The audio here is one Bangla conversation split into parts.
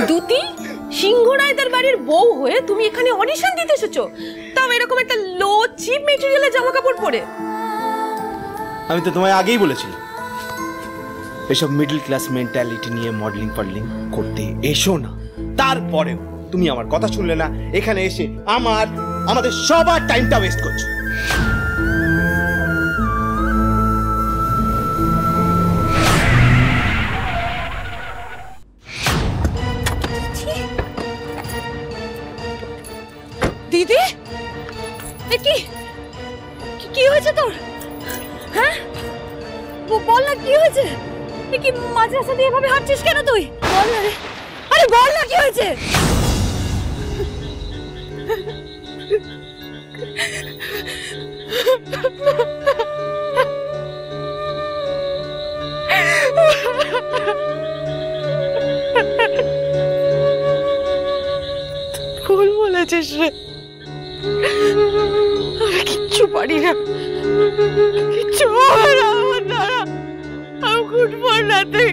দুতি সিংহরায়দার বাড়ির বউ হয়ে তুমি এখানে অডিশন দিতে এসেছো, তাও এরকম একটা লো চিপ মেটেরিয়ালের জামা কাপড় পরে। আমি তো তোমায় আগেই বলেছি এসব মিডল ক্লাস মেন্টালিটি নিয়ে মডেলিং ফডলিং করতে এসো না। তারপরেও তুমি আমার কথা শুনলে না, এখানে এসে আমাদের সবার টাইমটা ওয়েস্ট করছো। দিদি কি হয়েছে তোর? হ্যাঁ বল না কি হয়েছে? কি মাঝ রাস্তা দিয়ে এভাবে হাঁটছিস কেন তুই? বল না রে, আরে বল না কি হয়েছে? ভুল বলেছিস রে, আমি কিচ্ছু পারি না, কিচ্ছু হবে না আমার দ্বারা। আমি গুড ফর নাথিং,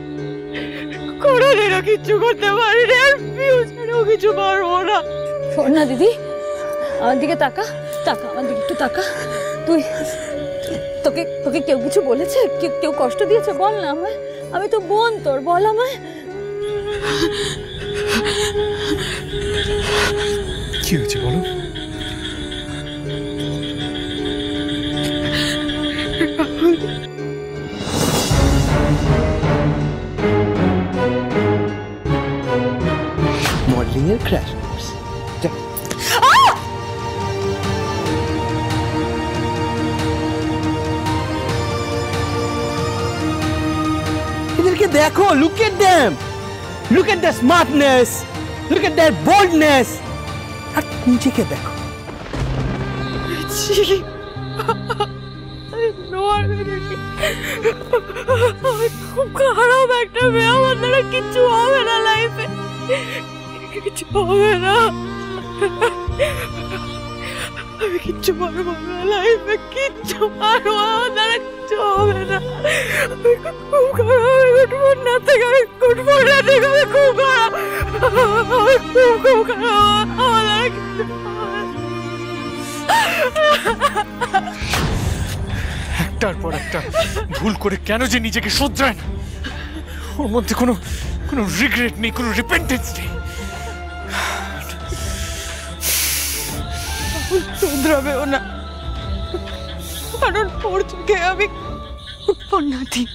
কোনোদিনও কিচ্ছু করতে পারি না, আর ফিউচারেও কিছু পারবো না। শোন না দিদি, আমার দিকে তাকা, আমার দিকে একটু তাকা। তোকে কেউ কিছু বলেছে? কেউ কষ্ট দিয়েছে? বল না আমায়, আমি তো বোন তোর, বল আমায়। কি হয়েছে বলো? মডেলিং এর ক্র্যাশ কোর্স। এদেরকে দেখো, look at them, look at their smartness, look at their boldness. আর নিজেকে দেখো। খুব খারাপ একটা মেয়ে, আমার দ্বারা কিচ্ছু হবে না লাইফে, কিচ্ছু হবে না, আমি কিচ্ছু পারবো না লাইফে, কিচ্ছু পারবো, আমার দ্বারা কিচ্ছু হবে না। আমি খুব খারাপ, আমি গুড না থেকে, আমি গুড না থেকে, আমি খুব খারাপ, আমি খুব খারাপ, আমার দ্বারা কিচ্ছু হবে না। একটার পর একটা ভুল করে কেন যে নিজেকে শুধরায় না, ওর মধ্যে কোনো রিগ্রেট নেই, কোনো রিপেন্টেন্স নেই। শুধরাবেও না, কারণ ওর চোখে আমি নাথিং।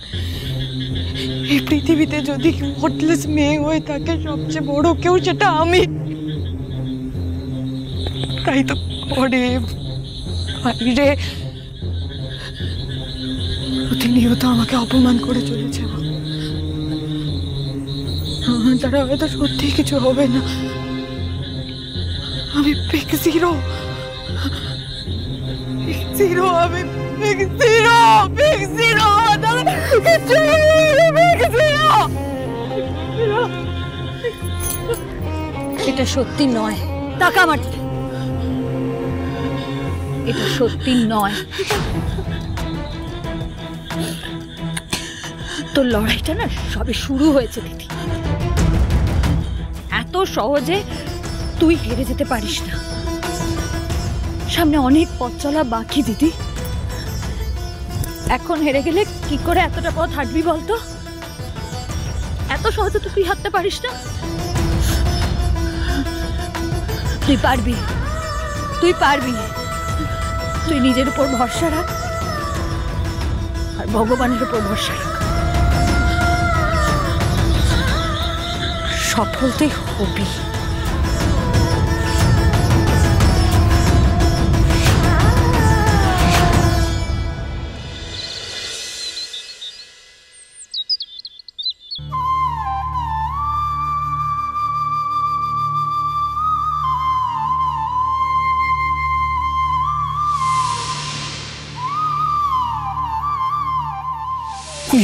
এই পৃথিবীতে যদি হোটলেস মেয়ে হয়ে থাকে সবচেয়ে বড় কেউ, সেটা আমি। তাই তো ঘরে বাইরে প্রতিনিয়ত আমাকে অপমান করে চলেছে। আমার দ্বারা হয়তো সত্যি কিছু হবে না, আমি বিগ জিরো, আমি বিগ জিরো, এটা সত্যি নয়, টাকা আমার, এটা সত্যি নয়। তোর লড়াইটা না সবে শুরু হয়েছে দিদি, এত সহজে তুই হেরে যেতে পারিস না, সামনে অনেক পথ চলা বাকি দিদি। এখন হেরে গেলে কি করে এতটা পথ হাঁটবি বলতো? এত সহজে তো তুই হাঁটতে পারিস না, তুই পারবি, তুই নিজের উপর ভরসা রাখ আর ভগবানের উপর ভরসা রাখ, সফল তুই হবি।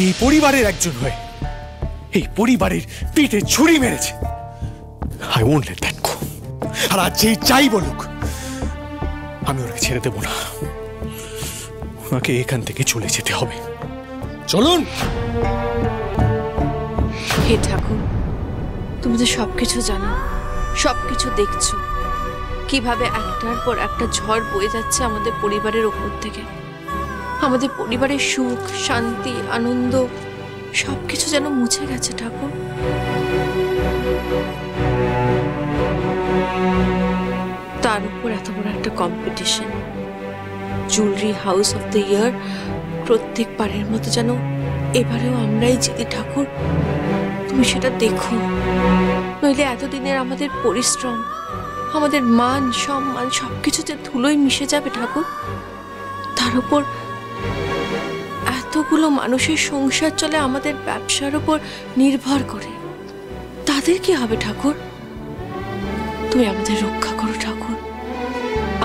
এই পরিবারের একজন হয়ে এই পরিবারের পিঠে ছুরি মেরেছে। I won't let that go। আর আজ যেই যাই বলুক আমি ওকে ছেড়ে দেব না, ওনাকে এখান থেকে চলে যেতে হবে। চলুন। হে ঠাকুর, তুমি তো সবকিছু জানো, সবকিছু দেখছো, কিভাবে একটার পর একটা ঝড় বয়ে যাচ্ছে আমাদের পরিবারের ওপর থেকে। আমাদের পরিবারের সুখ, শান্তি, আনন্দ সবকিছু যেন মুছে গেছে ঠাকুর। তার উপর এত বড় একটা competition, jewellery house of the year, প্রত্যেকবারের মতো যেন এবারেও আমরাই জিতি ঠাকুর। তুমি সেটা দেখো, নইলে এতদিনের আমাদের পরিশ্রম, আমাদের মান সম্মান সবকিছু যে ধুলোয় মিশে যাবে ঠাকুর। তার উপর এতগুলো মানুষের সংসার চলে আমাদের ব্যবসার উপর নির্ভর করে, তাদের কি হবে ঠাকুর? তুমি আমাদের রক্ষা করো ঠাকুর।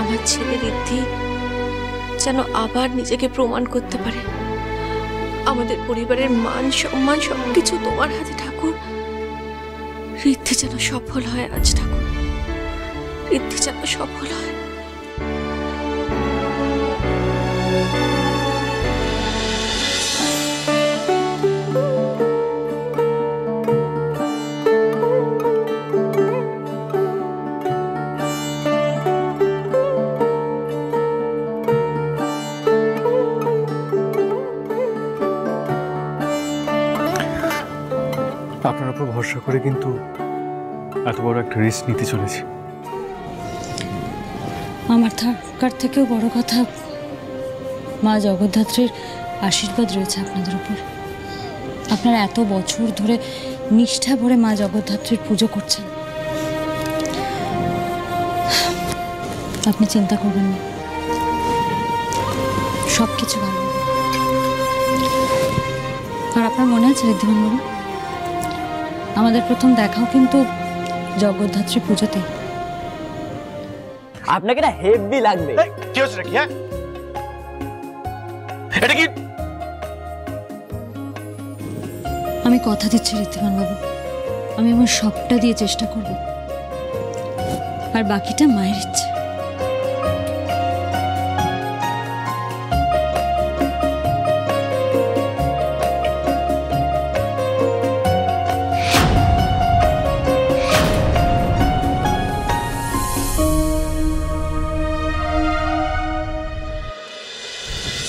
আমার ছেলে ঋদ্ধি যেন আবার নিজেকে প্রমাণ করতে পারে। আমাদের পরিবারের মান সম্মান সবকিছু তোমার হাতে ঠাকুর। ঋদ্ধি যেন সফল হয় আজ ঠাকুর, ঋদ্ধি যেন সফল হয়। আপনার উপর ভরসা করে কিন্তু এত বড় একটা রিস্ক নিতে চলেছি। আমার থাকার থেকেও বড় কথা, মা জগদ্ধাত্রীর আশীর্বাদ রয়েছে আপনাদের উপর। আপনারা এত বছর ধরে নিষ্ঠা ভরে মা জগদ্ধাত্রীর পুজো করছেন। আপনি চিন্তা করবেন না, সব কিছু ভালো হবে। আর আপনার মনে আছে ঋদ্ধিমান বাবু, আমাদের প্রথম দেখাও কিন্তু জগদ্ধাত্রী পুজোতে। আপনাকে না হেভি লাগবে। কি হচ্ছে নাকি? হ্যাঁ, এটা কি? আমি কথা দিচ্ছি ঋদ্ধিমান বাবু, আমি আমার সবটা দিয়ে চেষ্টা করব, আর বাকিটা মায়ের ইচ্ছে।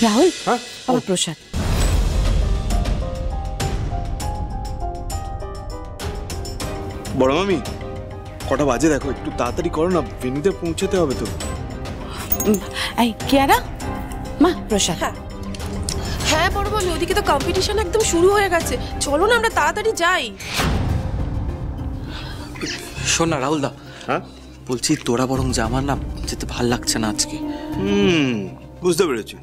রাহুল, হ্যাঁ, আমার প্রসাদ। বড় মামি, কটা বাজে দেখো, একটু তাড়াতাড়ি করো না, ভেন্যুতে পৌঁছাতে হবে তো। এই কিয়ারা, মা প্রসাদ। হ্যাঁ বড় মামি, ওদিকে তো কম্পিটিশন একদম শুরু হয়ে গেছে, চলো না আমরা তাড়াতাড়ি যাই। শোন না রাহুল দা, হ্যাঁ বলছি তোরা বরং যা, আমার না যেতে ভাল লাগছে না আজকে। বুঝতে পেরেছি,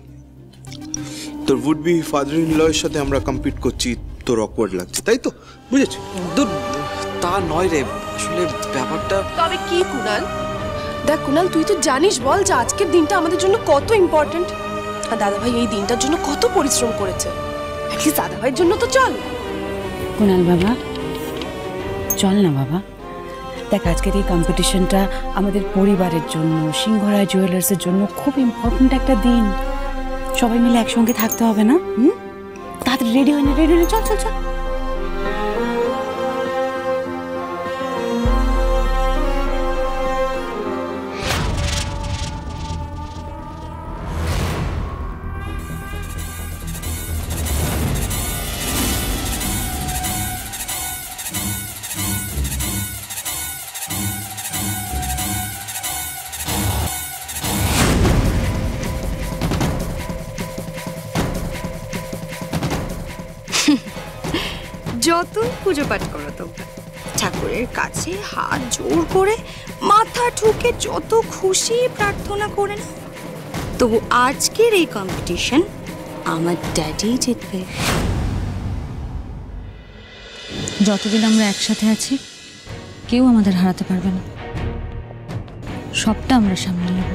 তোর would be father in law এর সাথে আমরা কম্পিট করছি, তোর অকওয়ার্ড লাগছে, তাই তো? বুঝেছি। দূর, তা নয় রে, আসলে ব্যাপারটা। তবে কি কুনাল, দেখ কুনাল, তুই তো জানিস বল যে আজকের দিনটা আমাদের জন্য কত ইম্পর্টেন্ট, আর দাদাভাই এই দিনটার জন্য কত পরিশ্রম করেছে। অ্যাটলিস্ট দাদাভাইয়ের জন্য তো চল। কুনাল বাবা, চল না বাবা। দেখ, আজকের এই কম্পিটিশনটা আমাদের পরিবারের জন্য, সিংহরায় জুয়েলার্সের জন্য খুব ইম্পর্টেন্ট একটা দিন। সবাই মিলে একসঙ্গে থাকতে হবে না? তাড়াতাড়ি রেডি হয় না, রেডি হয়ে চল চল চল। যত পুজো পাঠ করো তোমরা, ঠাকুরের কাছে হাত জোর করে মাথা ঠুকে যত খুশি প্রার্থনা করে না, তবু আজকের এই কম্পিটিশন আমার ড্যাডি জিতবে। যতদিন আমরা একসাথে আছি, কেউ আমাদের হারাতে পারবে না। সবটা আমরা সামনে নেব।